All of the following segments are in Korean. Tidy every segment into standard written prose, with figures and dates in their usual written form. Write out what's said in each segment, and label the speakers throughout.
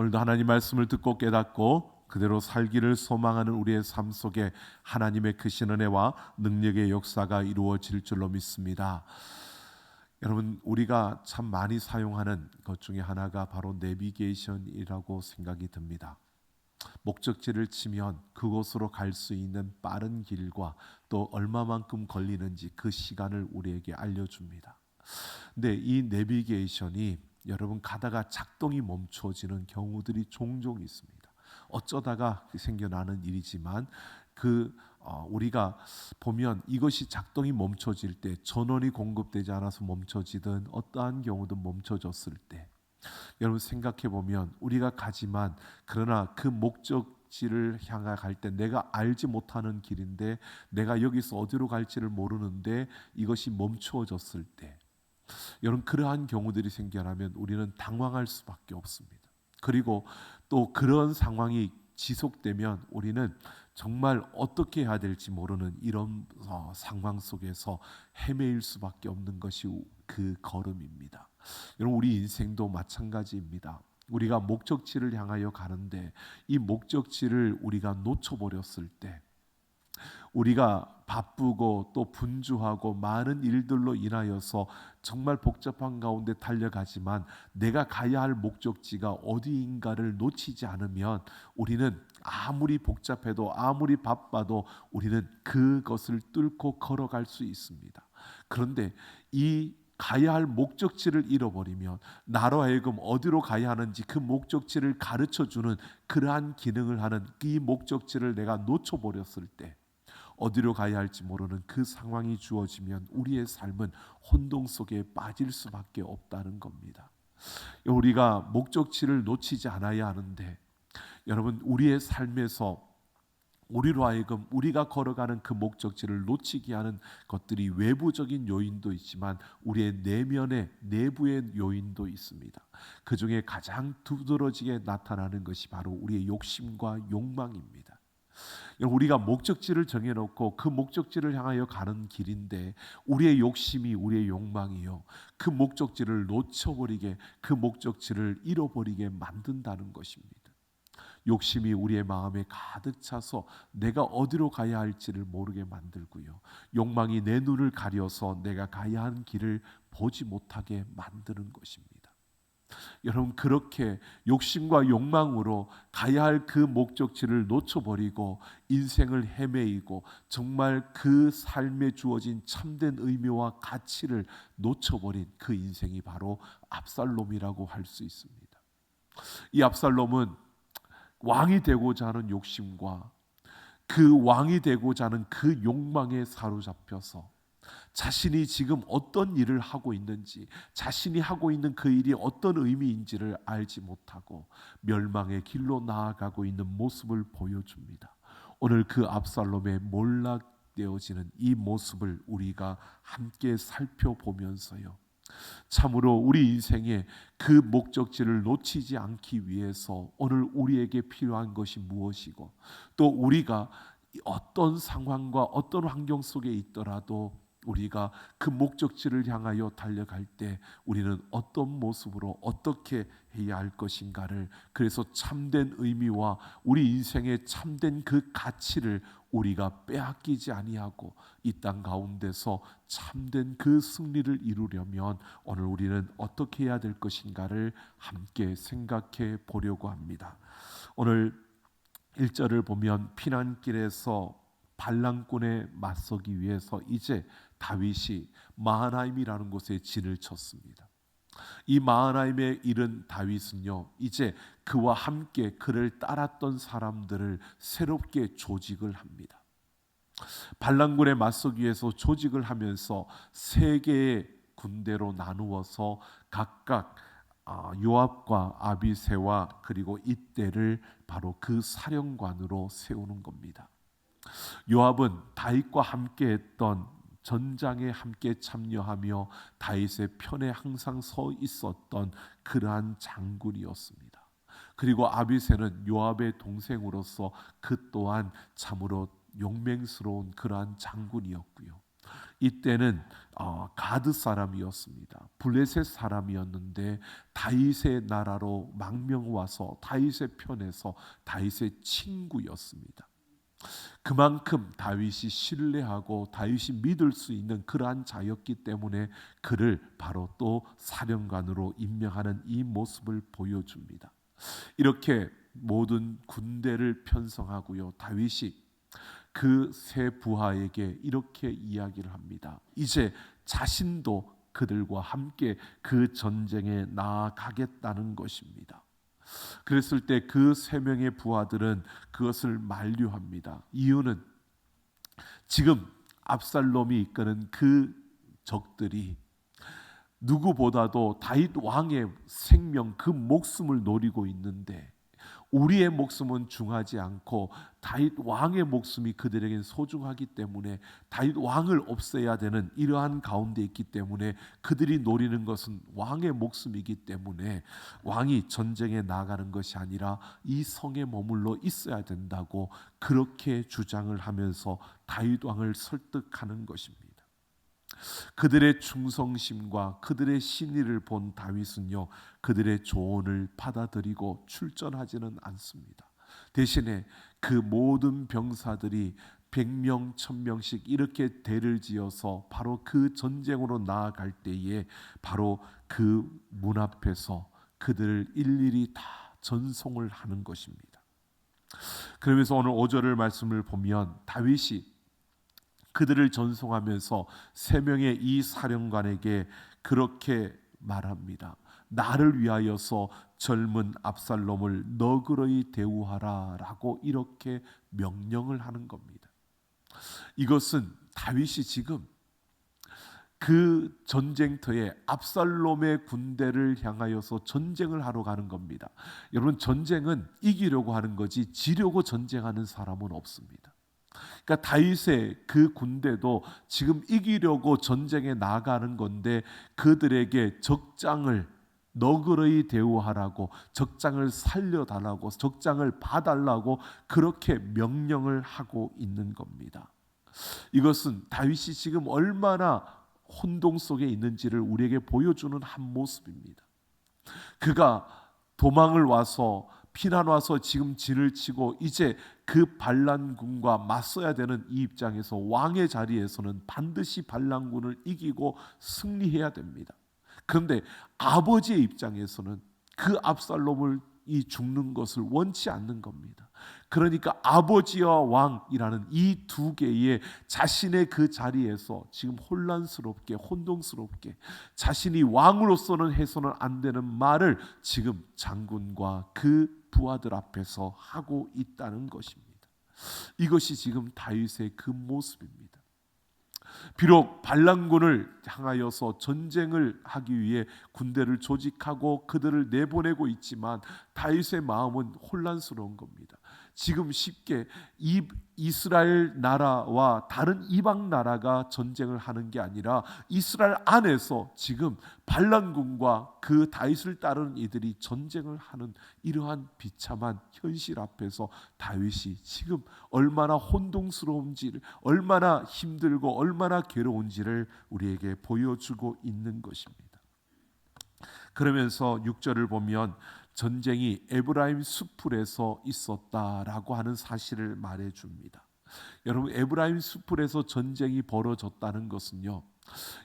Speaker 1: 오늘도 하나님 말씀을 듣고 깨닫고 그대로 살기를 소망하는 우리의 삶 속에 하나님의 크신 은혜와 능력의 역사가 이루어질 줄로 믿습니다. 여러분, 우리가 참 많이 사용하는 것 중에 하나가 바로 내비게이션이라고 생각이 듭니다. 목적지를 치면 그곳으로 갈 수 있는 빠른 길과 또 얼마만큼 걸리는지 그 시간을 우리에게 알려줍니다. 근데 이 내비게이션이 여러분 가다가 작동이 멈춰지는 경우들이 종종 있습니다. 어쩌다가 생겨나는 일이지만 우리가 보면 이것이 작동이 멈춰질 때, 전원이 공급되지 않아서 멈춰지든 어떠한 경우든 멈춰졌을 때, 여러분 생각해 보면 우리가 가지만 그러나 그 목적지를 향해 갈 때 내가 알지 못하는 길인데, 내가 여기서 어디로 갈지를 모르는데 이것이 멈추어졌을 때, 여러분 그러한 경우들이 생겨나면 우리는 당황할 수밖에 없습니다. 그리고 또 그런 상황이 지속되면 우리는 정말 어떻게 해야 될지 모르는 이런 상황 속에서 헤매일 수밖에 없는 것이 그 걸음입니다. 여러분, 우리 인생도 마찬가지입니다. 우리가 목적지를 향하여 가는데 이 목적지를 우리가 놓쳐버렸을 때, 우리가 바쁘고 또 분주하고 많은 일들로 인하여서 정말 복잡한 가운데 달려가지만 내가 가야 할 목적지가 어디인가를 놓치지 않으면 우리는 아무리 복잡해도 아무리 바빠도 우리는 그것을 뚫고 걸어갈 수 있습니다. 그런데 이 가야 할 목적지를 잃어버리면 나로 하여금 어디로 가야 하는지 그 목적지를 가르쳐주는 그러한 기능을 하는 이 목적지를 내가 놓쳐버렸을 때, 어디로 가야 할지 모르는 그 상황이 주어지면 우리의 삶은 혼동 속에 빠질 수밖에 없다는 겁니다. 우리가 목적지를 놓치지 않아야 하는데, 여러분 우리의 삶에서 우리로 하여금 우리가 걸어가는 그 목적지를 놓치게 하는 것들이 외부적인 요인도 있지만 우리의 내부의 요인도 있습니다. 그 중에 가장 두드러지게 나타나는 것이 바로 우리의 욕심과 욕망입니다. 우리가 목적지를 정해놓고 그 목적지를 향하여 가는 길인데 우리의 욕심이, 우리의 욕망이요, 그 목적지를 놓쳐버리게, 그 목적지를 잃어버리게 만든다는 것입니다. 욕심이 우리의 마음에 가득 차서 내가 어디로 가야 할지를 모르게 만들고요, 욕망이 내 눈을 가려서 내가 가야 하는 길을 보지 못하게 만드는 것입니다. 여러분, 그렇게 욕심과 욕망으로 가야 할 그 목적지를 놓쳐버리고 인생을 헤매이고 정말 그 삶에 주어진 참된 의미와 가치를 놓쳐버린 그 인생이 바로 압살롬이라고 할 수 있습니다. 이 압살롬은 왕이 되고자 하는 욕심과 그 왕이 되고자 하는 그 욕망에 사로잡혀서 자신이 지금 어떤 일을 하고 있는지, 자신이 하고 있는 그 일이 어떤 의미인지를 알지 못하고 멸망의 길로 나아가고 있는 모습을 보여줍니다. 오늘 그 압살롬의 몰락되어지는 이 모습을 우리가 함께 살펴보면서요, 참으로 우리 인생의 그 목적지를 놓치지 않기 위해서 오늘 우리에게 필요한 것이 무엇이고, 또 우리가 어떤 상황과 어떤 환경 속에 있더라도 우리가 그 목적지를 향하여 달려갈 때 우리는 어떤 모습으로 어떻게 해야 할 것인가를, 그래서 참된 의미와 우리 인생의 참된 그 가치를 우리가 빼앗기지 아니하고 이 땅 가운데서 참된 그 승리를 이루려면 오늘 우리는 어떻게 해야 될 것인가를 함께 생각해 보려고 합니다. 오늘 1절을 보면 피난길에서 반란군에 맞서기 위해서 이제 다윗이 마하나임이라는 곳에 진을 쳤습니다. 이 마하나임에 이른 다윗은요, 이제 그와 함께 그를 따랐던 사람들을 새롭게 조직을 합니다. 반란군에 맞서기 위해서 조직을 하면서 세 개의 군대로 나누어서 각각 요압과 아비새와 그리고 이때를 바로 그 사령관으로 세우는 겁니다. 요압은 다윗과 함께했던 전장에 함께 참여하며 다윗의 편에 항상 서 있었던 그러한 장군이었습니다. 그리고 아비새는 요압의 동생으로서 그 또한 참으로 용맹스러운 그러한 장군이었고요. 이때는 가드 사람이었습니다. 블레셋 사람이었는데 다윗의 나라로 망명 와서 다윗의 편에서 다윗의 친구였습니다. 그만큼 다윗이 신뢰하고 다윗이 믿을 수 있는 그러한 자였기 때문에 그를 바로 또 사령관으로 임명하는 이 모습을 보여줍니다. 이렇게 모든 군대를 편성하고요, 다윗이 그 세 부하에게 이렇게 이야기를 합니다. 이제 자신도 그들과 함께 그 전쟁에 나아가겠다는 것입니다. 그랬을 때 그 세 명의 부하들은 그것을 만류합니다. 이유는 지금 압살롬이 이끄는 그 적들이 누구보다도 다윗 왕의 생명, 그 목숨을 노리고 있는데 우리의 목숨은 중하지 않고 다윗 왕의 목숨이 그들에겐 소중하기 때문에 다윗 왕을 없애야 되는 이러한 가운데 있기 때문에 그들이 노리는 것은 왕의 목숨이기 때문에 왕이 전쟁에 나가는 것이 아니라 이 성에 머물러 있어야 된다고 그렇게 주장을 하면서 다윗 왕을 설득하는 것입니다. 그들의 충성심과 그들의 신의를 본 다윗은요, 그들의 조언을 받아들이고 출전하지는 않습니다. 대신에 그 모든 병사들이 100명, 1000명씩 이렇게 대를 지어서 바로 그 전쟁으로 나아갈 때에 바로 그 문 앞에서 그들을 일일이 다 전송을 하는 것입니다. 그러면서 오늘 5절을 말씀을 보면 다윗이 그들을 전송하면서 세 명의 이 사령관에게 그렇게 말합니다. 나를 위하여서 젊은 압살롬을 너그러이 대우하라 라고 이렇게 명령을 하는 겁니다. 이것은 다윗이 지금 그 전쟁터에 압살롬의 군대를 향하여서 전쟁을 하러 가는 겁니다. 여러분, 전쟁은 이기려고 하는 거지 지려고 전쟁하는 사람은 없습니다. 그러니까 다윗의 그 군대도 지금 이기려고 전쟁에 나가는 건데 그들에게 적장을 너그러이 대우하라고, 적장을 살려달라고, 적장을 봐달라고 그렇게 명령을 하고 있는 겁니다. 이것은 다윗이 지금 얼마나 혼동 속에 있는지를 우리에게 보여주는 한 모습입니다. 그가 도망을 와서 피난 와서 지금 진을 치고 이제 그 반란군과 맞서야 되는 이 입장에서 왕의 자리에서는 반드시 반란군을 이기고 승리해야 됩니다. 그런데 아버지의 입장에서는 그 압살롬을 이 죽는 것을 원치 않는 겁니다. 그러니까 아버지와 왕이라는 이 두 개의 자신의 그 자리에서 지금 혼란스럽게 혼동스럽게 자신이 왕으로서는 해서는 안 되는 말을 지금 장군과 그 부하들 앞에서 하고 있다는 것입니다. 이것이 지금 다윗의 그 모습입니다. 비록 반란군을 향하여서 전쟁을 하기 위해 군대를 조직하고 그들을 내보내고 있지만 다윗의 마음은 혼란스러운 겁니다. 지금 쉽게 이스라엘 나라와 다른 이방 나라가 전쟁을 하는 게 아니라 이스라엘 안에서 지금 반란군과 그 다윗을 따르는 이들이 전쟁을 하는 이러한 비참한 현실 앞에서 다윗이 지금 얼마나 혼동스러운지를, 얼마나 힘들고 얼마나 괴로운지를 우리에게 보여주고 있는 것입니다. 그러면서 6절을 보면 전쟁이 에브라임 숲풀에서 있었다라고 하는 사실을 말해줍니다. 여러분, 에브라임 숲풀에서 전쟁이 벌어졌다는 것은요,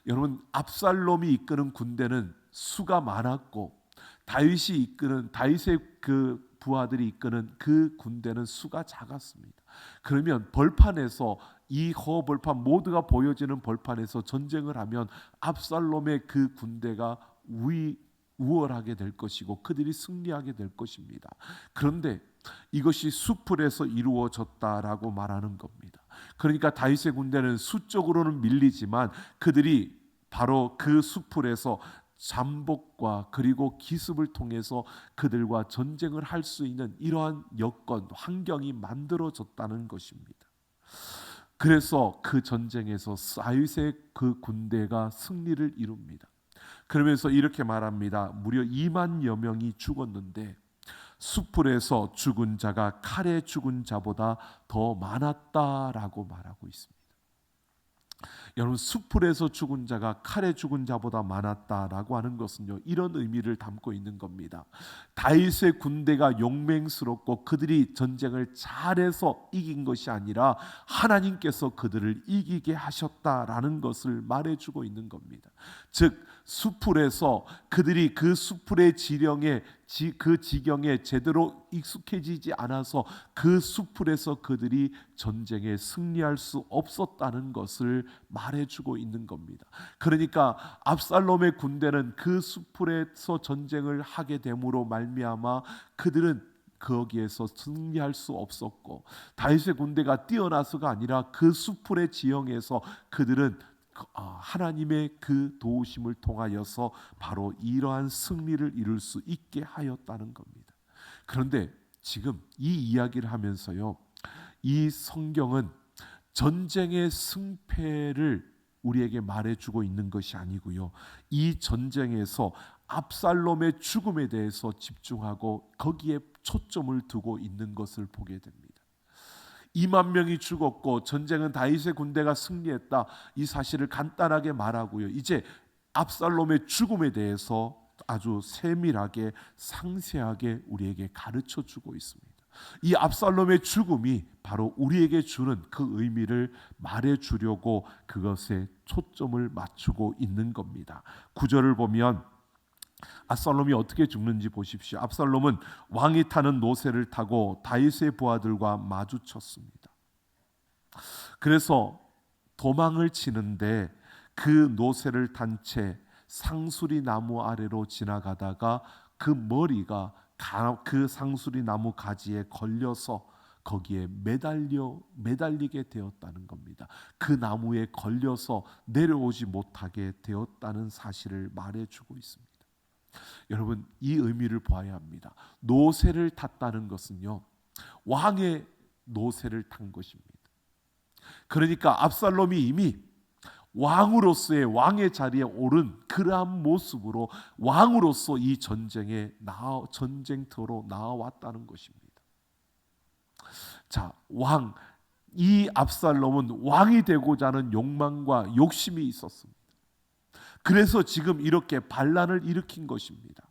Speaker 1: 여러분, 압살롬이 이끄는 군대는 수가 많았고 다윗의 그 부하들이 이끄는 그 군대는 수가 작았습니다. 그러면 벌판에서 이 허벌판 모두가 보여지는 벌판에서 전쟁을 하면 압살롬의 그 군대가 우월하게 될 것이고 그들이 승리하게 될 것입니다. 그런데 이것이 숲풀에서 이루어졌다라고 말하는 겁니다. 그러니까 다윗의 군대는 수적으로는 밀리지만 그들이 바로 그 숲풀에서 잠복과 그리고 기습을 통해서 그들과 전쟁을 할 수 있는 이러한 여건, 환경이 만들어졌다는 것입니다. 그래서 그 전쟁에서 다윗의 그 군대가 승리를 이룹니다. 그러면서 이렇게 말합니다. 무려 2만여 명이 죽었는데 숲풀에서 죽은 자가 칼에 죽은 자보다 더 많았다라고 말하고 있습니다. 여러분, 숲풀에서 죽은 자가 칼에 죽은 자보다 많았다라고 하는 것은요, 이런 의미를 담고 있는 겁니다. 다윗의 군대가 용맹스럽고 그들이 전쟁을 잘해서 이긴 것이 아니라 하나님께서 그들을 이기게 하셨다라는 것을 말해주고 있는 겁니다. 즉 숲풀에서 그들이 그 숲풀의 지령에 그 지경에 제대로 익숙해지지 않아서 그 숲풀에서 그들이 전쟁에 승리할 수 없었다는 것을 말해주고 있는 겁니다. 그러니까 압살롬의 군대는 그 숲풀에서 전쟁을 하게 됨으로 말미암아 그들은 거기에서 승리할 수 없었고, 다윗의 군대가 뛰어나서가 아니라 그 숲풀의 지형에서 그들은 하나님의 그 도우심을 통하여서 바로 이러한 승리를 이룰 수 있게 하였다는 겁니다. 그런데 지금 이 이야기를 하면서요, 이 성경은 전쟁의 승패를 우리에게 말해주고 있는 것이 아니고요, 이 전쟁에서 압살롬의 죽음에 대해서 집중하고 거기에 초점을 두고 있는 것을 보게 됩니다. 2만 명이 죽었고 전쟁은 다윗의 군대가 승리했다, 이 사실을 간단하게 말하고요, 이제 압살롬의 죽음에 대해서 아주 세밀하게 상세하게 우리에게 가르쳐 주고 있습니다. 이 압살롬의 죽음이 바로 우리에게 주는 그 의미를 말해 주려고 그것에 초점을 맞추고 있는 겁니다. 9절을 보면 압살롬이 어떻게 죽는지 보십시오. 압살롬은 왕이 타는 노새를 타고 다윗의 부하들과 마주쳤습니다. 그래서 도망을 치는데 그 노새를 탄 채 상수리 나무 아래로 지나가다가 그 머리가 그 상수리 나무 가지에 걸려서 거기에 매달리게 되었다는 겁니다. 그 나무에 걸려서 내려오지 못하게 되었다는 사실을 말해주고 있습니다. 여러분, 이 의미를 보아야 합니다. 노새를 탔다는 것은요, 왕의 노새를 탄 것입니다. 그러니까 압살롬이 이미 왕으로서의 왕의 자리에 오른 그러한 모습으로 왕으로서 이 전쟁터로 나와왔다는 것입니다. 자, 이 압살롬은 왕이 되고자 하는 욕망과 욕심이 있었습니다. 그래서 지금 이렇게 반란을 일으킨 것입니다.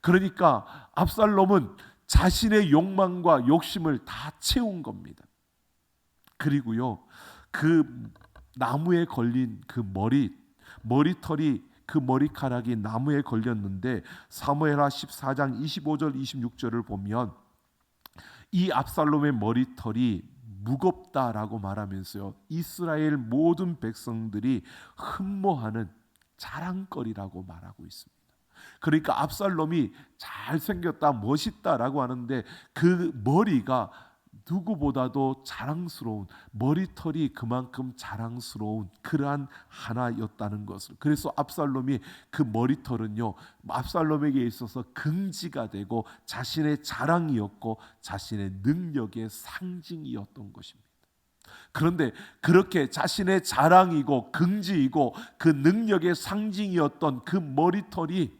Speaker 1: 그러니까 압살롬은 자신의 욕망과 욕심을 다 채운 겁니다. 그리고요, 그 나무에 걸린 그 머리털이, 그 머리카락이 나무에 걸렸는데 사무엘하 14장 25절 26절을 보면 이 압살롬의 머리털이 무겁다라고 말하면서요, 이스라엘 모든 백성들이 흠모하는 자랑거리라고 말하고 있습니다. 그러니까 압살롬이 잘생겼다, 멋있다라고 하는데 그 머리가 누구보다도 자랑스러운, 머리털이 그만큼 자랑스러운 그러한 하나였다는 것을, 그래서 압살롬이 그 머리털은요, 압살롬에게 있어서 긍지가 되고 자신의 자랑이었고 자신의 능력의 상징이었던 것입니다. 그런데 그렇게 자신의 자랑이고 긍지이고 그 능력의 상징이었던 그 머리털이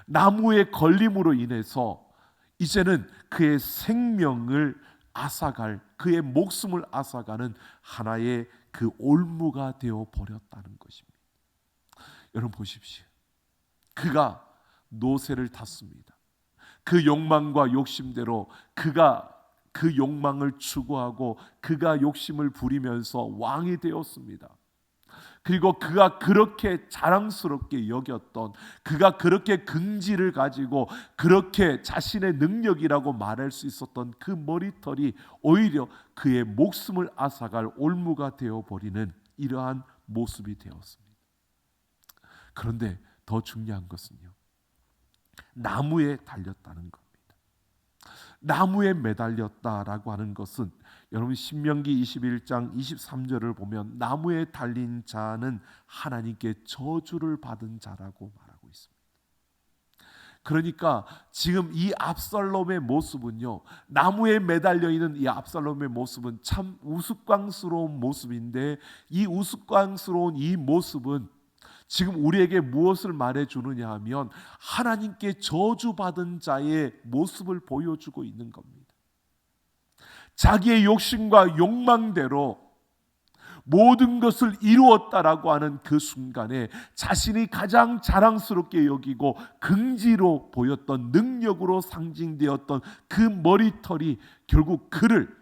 Speaker 1: 나무에 걸림으로 인해서 이제는 그의 생명을 앗아갈, 그의 목숨을 앗아가는 하나의 그 올무가 되어 버렸다는 것입니다. 여러분 보십시오. 그가 노새를 탔습니다. 그 욕망과 욕심대로 그가 그 욕망을 추구하고 그가 욕심을 부리면서 왕이 되었습니다. 그리고 그가 그렇게 자랑스럽게 여겼던, 그가 그렇게 긍지를 가지고 그렇게 자신의 능력이라고 말할 수 있었던 그 머리털이 오히려 그의 목숨을 앗아갈 올무가 되어버리는 이러한 모습이 되었습니다. 그런데 더 중요한 것은요, 나무에 달렸다는 겁니다. 나무에 매달렸다라고 하는 것은 여러분 신명기 21장 23절을 보면 나무에 달린 자는 하나님께 저주를 받은 자라고 말하고 있습니다. 그러니까 지금 이 압살롬의 모습은요, 나무에 매달려 있는 이 압살롬의 모습은 참 우스꽝스러운 모습인데, 이 우스꽝스러운 이 모습은 지금 우리에게 무엇을 말해주느냐 하면 하나님께 저주받은 자의 모습을 보여주고 있는 겁니다. 자기의 욕심과 욕망대로 모든 것을 이루었다라고 하는 그 순간에 자신이 가장 자랑스럽게 여기고 긍지로 보였던, 능력으로 상징되었던 그 머리털이 결국 그를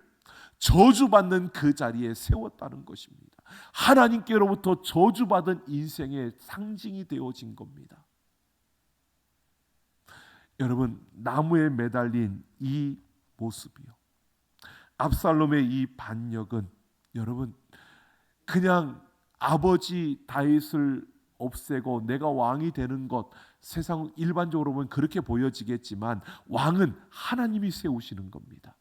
Speaker 1: 저주받는 그 자리에 세웠다는 것입니다. 하나님께로부터 저주받은 인생의 상징이 되어진 겁니다. 여러분, 나무에 매달린 이 모습이요, 압살롬의 이 반역은 여러분 그냥 아버지 다윗을 없애고 내가 왕이 되는 것, 세상 일반적으로 보면 그렇게 보여지겠지만 왕은 하나님이 세우시는 겁니다.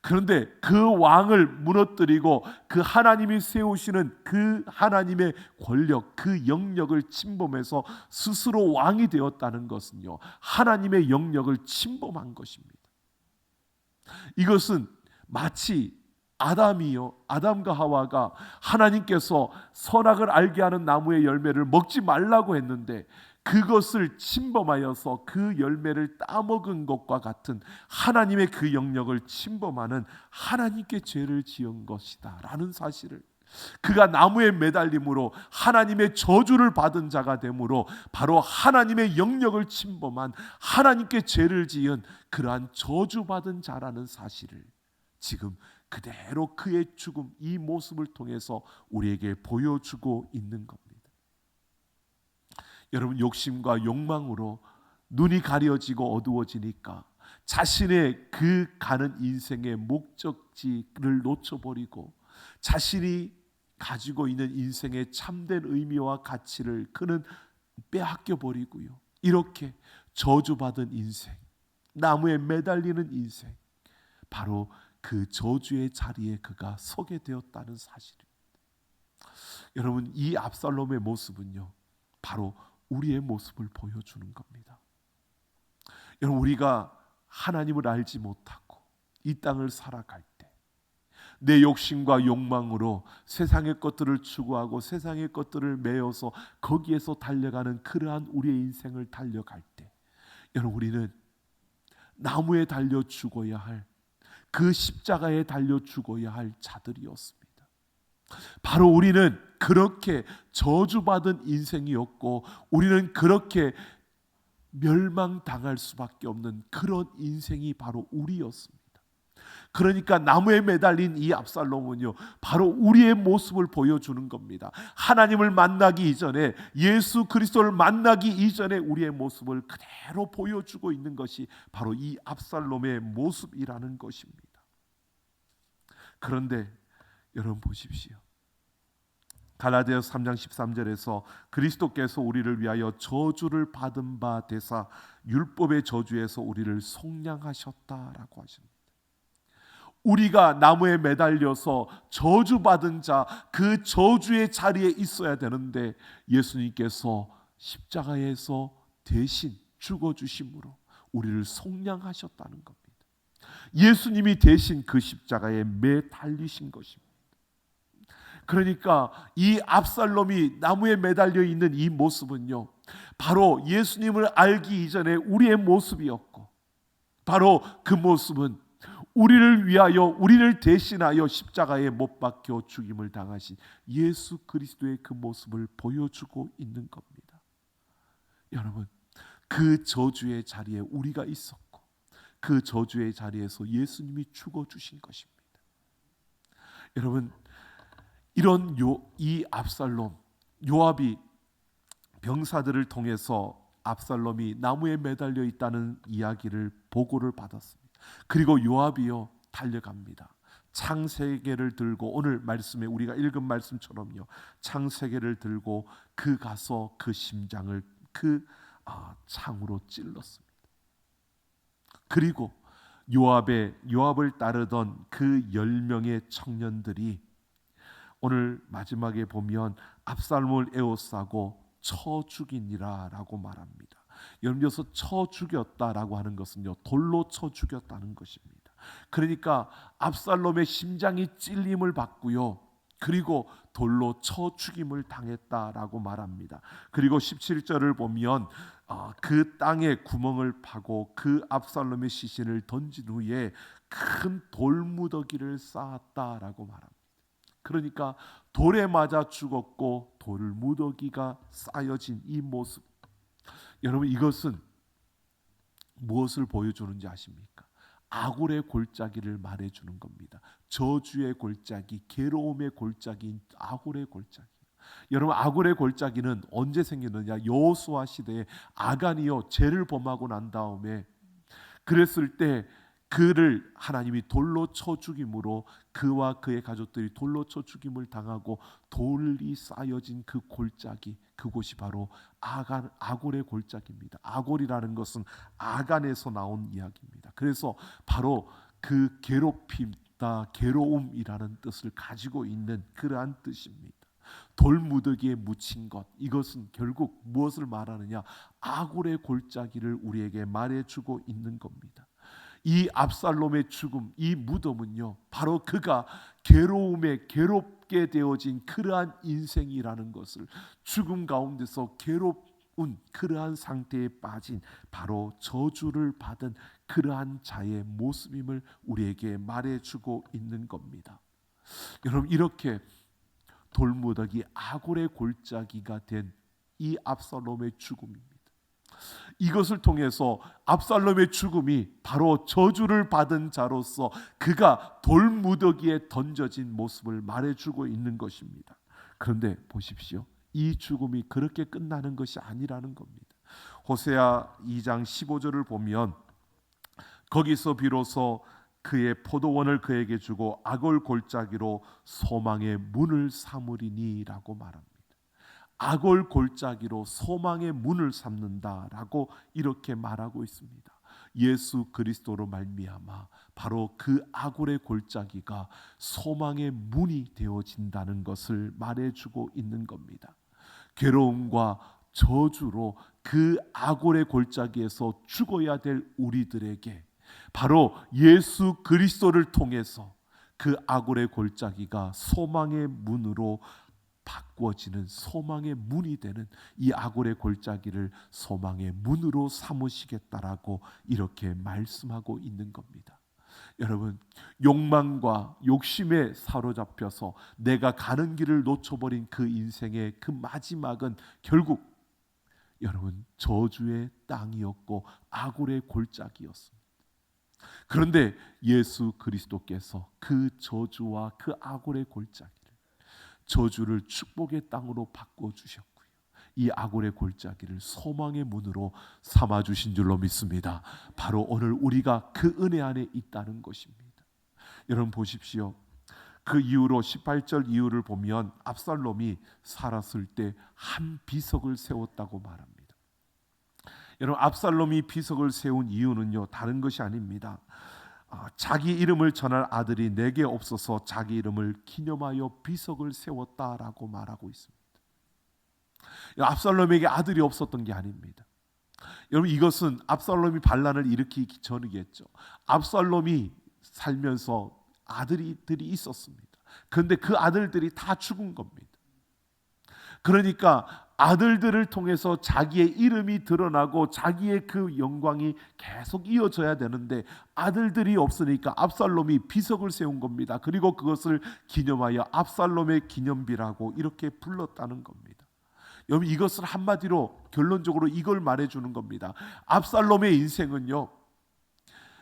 Speaker 1: 그런데 그 왕을 무너뜨리고 그 하나님이 세우시는 그 하나님의 권력, 그 영역을 침범해서 스스로 왕이 되었다는 것은요, 하나님의 영역을 침범한 것입니다. 이것은 마치 아담과 하와가 하나님께서 선악을 알게 하는 나무의 열매를 먹지 말라고 했는데 그것을 침범하여서 그 열매를 따먹은 것과 같은 하나님의 그 영역을 침범하는, 하나님께 죄를 지은 것이다 라는 사실을, 그가 나무에 매달림으로 하나님의 저주를 받은 자가 되므로 바로 하나님의 영역을 침범한, 하나님께 죄를 지은 그러한 저주받은 자라는 사실을 지금 그대로 그의 죽음, 이 모습을 통해서 우리에게 보여주고 있는 겁니다. 여러분, 욕심과 욕망으로 눈이 가려지고 어두워지니까 자신의 그 가는 인생의 목적지를 놓쳐버리고 자신이 가지고 있는 인생의 참된 의미와 가치를 그는 빼앗겨 버리고요, 이렇게 저주받은 인생, 나무에 매달리는 인생, 바로 그 저주의 자리에 그가 서게 되었다는 사실입니다. 여러분, 이 압살롬의 모습은요, 바로 우리의 모습을 보여주는 겁니다. 여러분, 우리가 하나님을 알지 못하고 이 땅을 살아갈 때 내 욕심과 욕망으로 세상의 것들을 추구하고 세상의 것들을 메어서 거기에서 달려가는 그러한 우리의 인생을 달려갈 때, 여러분, 우리는 나무에 달려 죽어야 할, 그 십자가에 달려 죽어야 할 자들이었습니다. 바로 우리는 그렇게 저주받은 인생이었고 우리는 그렇게 멸망당할 수밖에 없는 그런 인생이 바로 우리였습니다. 그러니까 나무에 매달린 이 압살롬은요, 바로 우리의 모습을 보여주는 겁니다. 하나님을 만나기 이전에, 예수 그리스도를 만나기 이전에 우리의 모습을 그대로 보여주고 있는 것이 바로 이 압살롬의 모습이라는 것입니다. 그런데 여러분 보십시오. 갈라디아서 3장 13절에서 그리스도께서 우리를 위하여 저주를 받은 바 되사 율법의 저주에서 우리를 속량하셨다라고 하십니다. 우리가 나무에 매달려서 저주받은 자, 그 저주의 자리에 있어야 되는데 예수님께서 십자가에서 대신 죽어주심으로 우리를 속량하셨다는 겁니다. 예수님이 대신 그 십자가에 매달리신 것입니다. 그러니까 이 압살롬이 나무에 매달려 있는 이 모습은요, 바로 예수님을 알기 이전에 우리의 모습이었고, 바로 그 모습은 우리를 위하여, 우리를 대신하여 십자가에 못 박혀 죽임을 당하신 예수 그리스도의 그 모습을 보여주고 있는 겁니다. 여러분, 그 저주의 자리에 우리가 있었고 그 저주의 자리에서 예수님이 죽어주신 것입니다. 여러분, 이런 이 압살롬, 요압이 병사들을 통해서 압살롬이 나무에 매달려 있다는 이야기를 보고를 받았습니다. 그리고 요압이요 달려갑니다. 창 3개를 들고, 오늘 말씀에 우리가 읽은 말씀처럼요, 창 3개를 들고 그 가서 그 심장을 그 창으로 찔렀습니다. 그리고 요압을 따르던 그 10명의 청년들이 오늘 마지막에 보면 압살롬을 에워싸고 쳐 죽이니라라고 말합니다. 여러분께서 쳐 죽였다라고 하는 것은요, 돌로 쳐 죽였다는 것입니다. 그러니까 압살롬의 심장이 찔림을 받고요, 그리고 돌로 쳐 죽임을 당했다라고 말합니다. 그리고 17절을 보면 그 땅에 구멍을 파고 그 압살롬의 시신을 던진 후에 큰 돌무더기를 쌓았다라고 말합니다. 그러니까 돌에 맞아 죽었고 돌무더기가 쌓여진 이 모습, 여러분 이것은 무엇을 보여주는지 아십니까? 아굴의 골짜기를 말해주는 겁니다. 저주의 골짜기, 괴로움의 골짜기인 아굴의 골짜기. 여러분 아굴의 골짜기는 언제 생겼느냐? 여호수아 시대에 아간이요 죄를 범하고 난 다음에 그랬을 때 그를 하나님이 돌로 쳐 죽임으로 그와 그의 가족들이 돌로 쳐 죽임을 당하고 돌이 쌓여진 그 골짜기, 그곳이 바로 아골의 골짜기입니다. 아골이라는 것은 아간에서 나온 이야기입니다. 그래서 바로 그 괴롭힘다, 괴로움이라는 뜻을 가지고 있는 그러한 뜻입니다. 돌무더기에 묻힌 것, 이것은 결국 무엇을 말하느냐? 아골의 골짜기를 우리에게 말해주고 있는 겁니다. 이 압살롬의 죽음, 이 무덤은요, 바로 그가 괴로움에 괴롭게 되어진 그러한 인생이라는 것을, 죽음 가운데서 괴로운 그러한 상태에 빠진 바로 저주를 받은 그러한 자의 모습임을 우리에게 말해주고 있는 겁니다. 여러분 이렇게 돌무더기 아골의 골짜기가 된 이 압살롬의 죽음입니다. 이것을 통해서 압살롬의 죽음이 바로 저주를 받은 자로서 그가 돌무더기에 던져진 모습을 말해주고 있는 것입니다. 그런데 보십시오, 이 죽음이 그렇게 끝나는 것이 아니라는 겁니다. 호세아 2장 15절을 보면 거기서 비로소 그의 포도원을 그에게 주고 아골 골짜기로 소망의 문을 삼으리니라고 말합니다. 아골 골짜기로 소망의 문을 삼는다라고 이렇게 말하고 있습니다. 예수 그리스도로 말미암아 바로 그 아골의 골짜기가 소망의 문이 되어진다는 것을 말해주고 있는 겁니다. 괴로움과 저주로 그 아골의 골짜기에서 죽어야 될 우리들에게 바로 예수 그리스도를 통해서 그 아골의 골짜기가 소망의 문으로 바꾸어지는, 소망의 문이 되는 이 아골의 골짜기를 소망의 문으로 삼으시겠다라고 이렇게 말씀하고 있는 겁니다. 여러분, 욕망과 욕심에 사로잡혀서 내가 가는 길을 놓쳐버린 그 인생의 그 마지막은 결국 여러분 저주의 땅이었고 아골의 골짜기였습니다. 그런데 예수 그리스도께서 그 저주와 그 아골의 골짜기를, 저주를 축복의 땅으로 바꿔주셨고요, 이 아골의 골짜기를 소망의 문으로 삼아주신 줄로 믿습니다. 바로 오늘 우리가 그 은혜 안에 있다는 것입니다. 여러분 보십시오, 그 이후로 18절 이후를 보면 압살롬이 살았을 때 한 비석을 세웠다고 말합니다. 여러분 압살롬이 비석을 세운 이유는요, 다른 것이 아닙니다. 자기 이름을 전할 아들이 내게 없어서 자기 이름을 기념하여 비석을 세웠다라고 말하고 있습니다. 압살롬에게 아들이 없었던 게 아닙니다. 여러분 이것은 압살롬이 반란을 일으키기 전이겠죠. 압살롬이 살면서 아들들이 있었습니다. 그런데 그 아들들이 다 죽은 겁니다. 그러니까 아들들을 통해서 자기의 이름이 드러나고 자기의 그 영광이 계속 이어져야 되는데 아들들이 없으니까 압살롬이 비석을 세운 겁니다. 그리고 그것을 기념하여 압살롬의 기념비라고 이렇게 불렀다는 겁니다. 여러분 이것을 한마디로 결론적으로 이걸 말해주는 겁니다. 압살롬의 인생은요,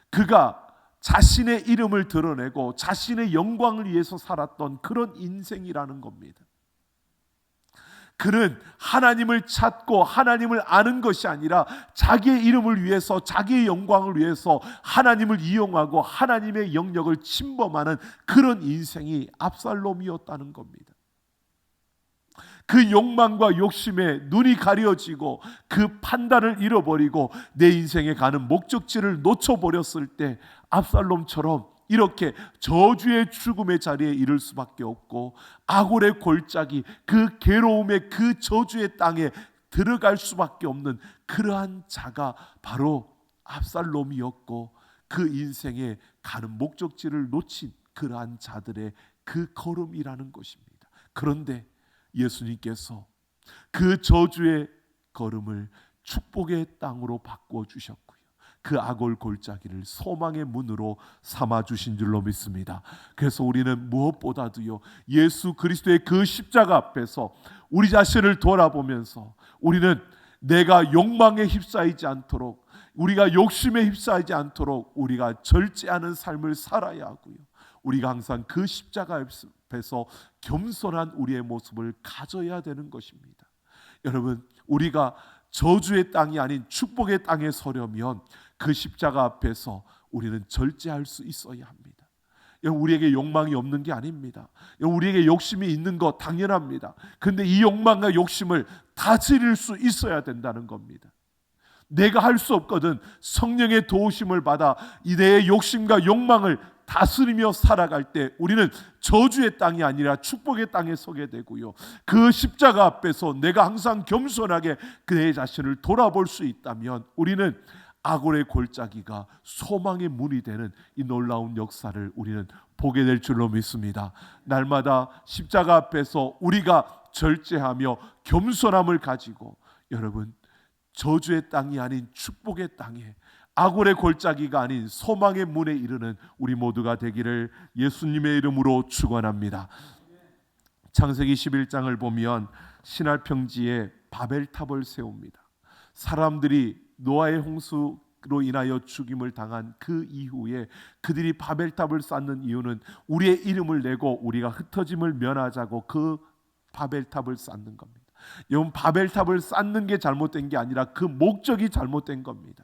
Speaker 1: 그가 자신의 이름을 드러내고 자신의 영광을 위해서 살았던 그런 인생이라는 겁니다. 그는 하나님을 찾고 하나님을 아는 것이 아니라 자기의 이름을 위해서, 자기의 영광을 위해서 하나님을 이용하고 하나님의 영역을 침범하는 그런 인생이 압살롬이었다는 겁니다. 그 욕망과 욕심에 눈이 가려지고 그 판단을 잃어버리고 내 인생에 가는 목적지를 놓쳐버렸을 때 압살롬처럼 이렇게 저주의 죽음의 자리에 이를 수밖에 없고 아골의 골짜기, 그 괴로움의 그 저주의 땅에 들어갈 수밖에 없는 그러한 자가 바로 압살롬이었고, 그 인생에 가는 목적지를 놓친 그러한 자들의 그 걸음이라는 것입니다. 그런데 예수님께서 그 저주의 걸음을 축복의 땅으로 바꿔 주셨고요, 그 아골 골짜기를 소망의 문으로 삼아 주신 줄로 믿습니다. 그래서 우리는 무엇보다도요, 예수 그리스도의 그 십자가 앞에서 우리 자신을 돌아보면서 우리는 내가 욕망에 휩싸이지 않도록, 우리가 욕심에 휩싸이지 않도록 우리가 절제하는 삶을 살아야 하고요, 우리가 항상 그 십자가 앞에서 겸손한 우리의 모습을 가져야 되는 것입니다. 여러분, 우리가 저주의 땅이 아닌 축복의 땅에 서려면 그 십자가 앞에서 우리는 절제할 수 있어야 합니다. 우리에게 욕망이 없는 게 아닙니다. 우리에게 욕심이 있는 거 당연합니다. 그런데 이 욕망과 욕심을 다스릴 수 있어야 된다는 겁니다. 내가 할 수 없거든 성령의 도우심을 받아 내 욕심과 욕망을 다스리며 살아갈 때 우리는 저주의 땅이 아니라 축복의 땅에 서게 되고요, 그 십자가 앞에서 내가 항상 겸손하게 내 자신을 돌아볼 수 있다면 우리는 아골의 골짜기가 소망의 문이 되는 이 놀라운 역사를 우리는 보게 될 줄로 믿습니다. 날마다 십자가 앞에서 우리가 절제하며 겸손함을 가지고, 여러분, 저주의 땅이 아닌 축복의 땅에, 아골의 골짜기가 아닌 소망의 문에 이르는 우리 모두가 되기를 예수님의 이름으로 축원합니다. 창세기 11장을 보면 신할 평지에 바벨탑을 세웁니다. 사람들이 노아의 홍수로 인하여 죽임을 당한 그 이후에 그들이 바벨탑을 쌓는 이유는 우리의 이름을 내고 우리가 흩어짐을 면하자고 그 바벨탑을 쌓는 겁니다. 여러분, 바벨탑을 쌓는 게 잘못된 게 아니라 그 목적이 잘못된 겁니다.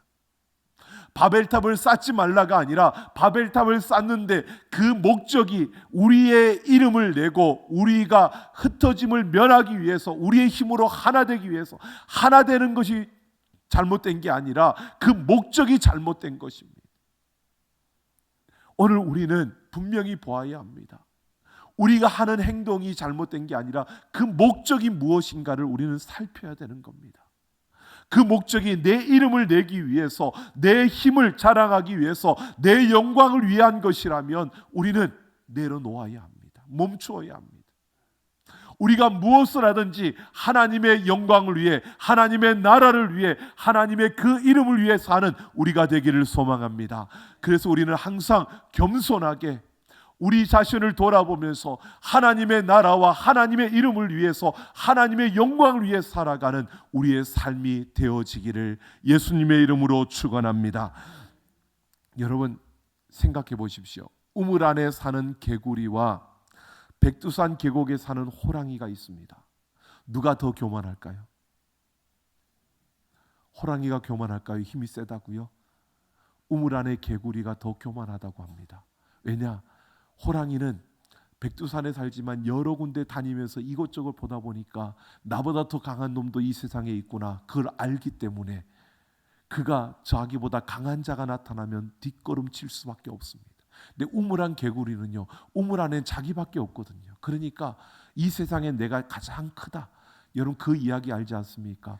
Speaker 1: 바벨탑을 쌓지 말라가 아니라 바벨탑을 쌓는데 그 목적이 우리의 이름을 내고 우리가 흩어짐을 면하기 위해서, 우리의 힘으로 하나 되기 위해서, 하나 되는 것이 잘못된 게 아니라 그 목적이 잘못된 것입니다. 오늘 우리는 분명히 보아야 합니다. 우리가 하는 행동이 잘못된 게 아니라 그 목적이 무엇인가를 우리는 살펴야 되는 겁니다. 그 목적이 내 이름을 내기 위해서, 내 힘을 자랑하기 위해서, 내 영광을 위한 것이라면 우리는 내려놓아야 합니다. 멈추어야 합니다. 우리가 무엇을 하든지 하나님의 영광을 위해, 하나님의 나라를 위해, 하나님의 그 이름을 위해 사는 우리가 되기를 소망합니다. 그래서 우리는 항상 겸손하게 우리 자신을 돌아보면서 하나님의 나라와 하나님의 이름을 위해서, 하나님의 영광을 위해 살아가는 우리의 삶이 되어지기를 예수님의 이름으로 축원합니다. 여러분, 생각해 보십시오. 우물 안에 사는 개구리와 백두산 계곡에 사는 호랑이가 있습니다. 누가 더 교만할까요? 호랑이가 교만할까요? 힘이 세다고요? 우물 안에 개구리가 더 교만하다고 합니다. 왜냐? 호랑이는 백두산에 살지만 여러 군데 다니면서 이것저것 보다 보니까 나보다 더 강한 놈도 이 세상에 있구나, 그걸 알기 때문에 그가 자기보다 강한 자가 나타나면 뒷걸음칠 수밖에 없습니다. 근데 우물안 개구리는요, 우물 안엔 자기밖에 없거든요. 그러니까 이 세상에 내가 가장 크다. 여러분, 그 이야기 알지 않습니까?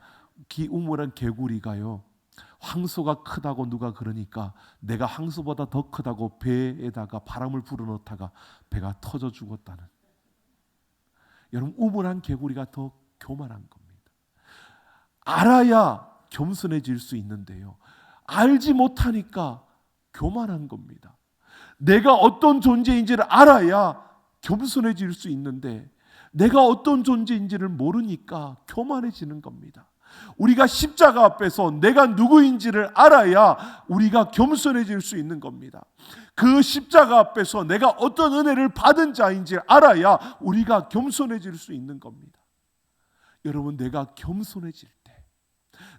Speaker 1: 우물안 개구리가요, 황소가 크다고 누가 그러니까 내가 황소보다 더 크다고 배에다가 바람을 불어넣다가 배가 터져 죽었다는. 여러분, 우물안 개구리가 더 교만한 겁니다. 알아야 겸손해질 수 있는데요, 알지 못하니까 교만한 겁니다. 내가 어떤 존재인지를 알아야 겸손해질 수 있는데 내가 어떤 존재인지를 모르니까 교만해지는 겁니다. 우리가 십자가 앞에서 내가 누구인지를 알아야 우리가 겸손해질 수 있는 겁니다. 그 십자가 앞에서 내가 어떤 은혜를 받은 자인지 알아야 우리가 겸손해질 수 있는 겁니다. 여러분, 내가 겸손해질 때,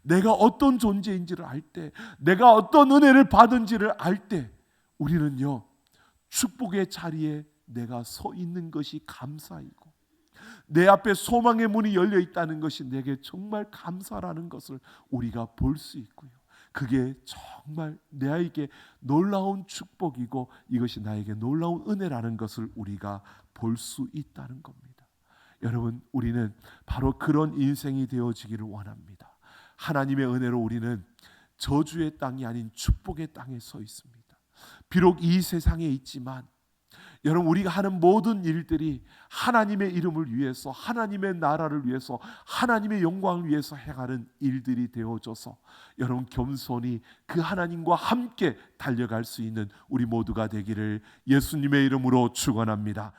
Speaker 1: 내가 어떤 존재인지를 알 때, 내가 어떤 은혜를 받은지를 알 때 우리는요, 축복의 자리에 내가 서 있는 것이 감사이고 내 앞에 소망의 문이 열려 있다는 것이 내게 정말 감사라는 것을 우리가 볼 수 있고요, 그게 정말 나에게 놀라운 축복이고 이것이 나에게 놀라운 은혜라는 것을 우리가 볼 수 있다는 겁니다. 여러분, 우리는 바로 그런 인생이 되어지기를 원합니다. 하나님의 은혜로 우리는 저주의 땅이 아닌 축복의 땅에 서 있습니다. 비록 이 세상에 있지만 여러분, 우리가 하는 모든 일들이 하나님의 이름을 위해서, 하나님의 나라를 위해서, 하나님의 영광을 위해서 행하는 일들이 되어져서 여러분 겸손히 그 하나님과 함께 달려갈 수 있는 우리 모두가 되기를 예수님의 이름으로 축원합니다.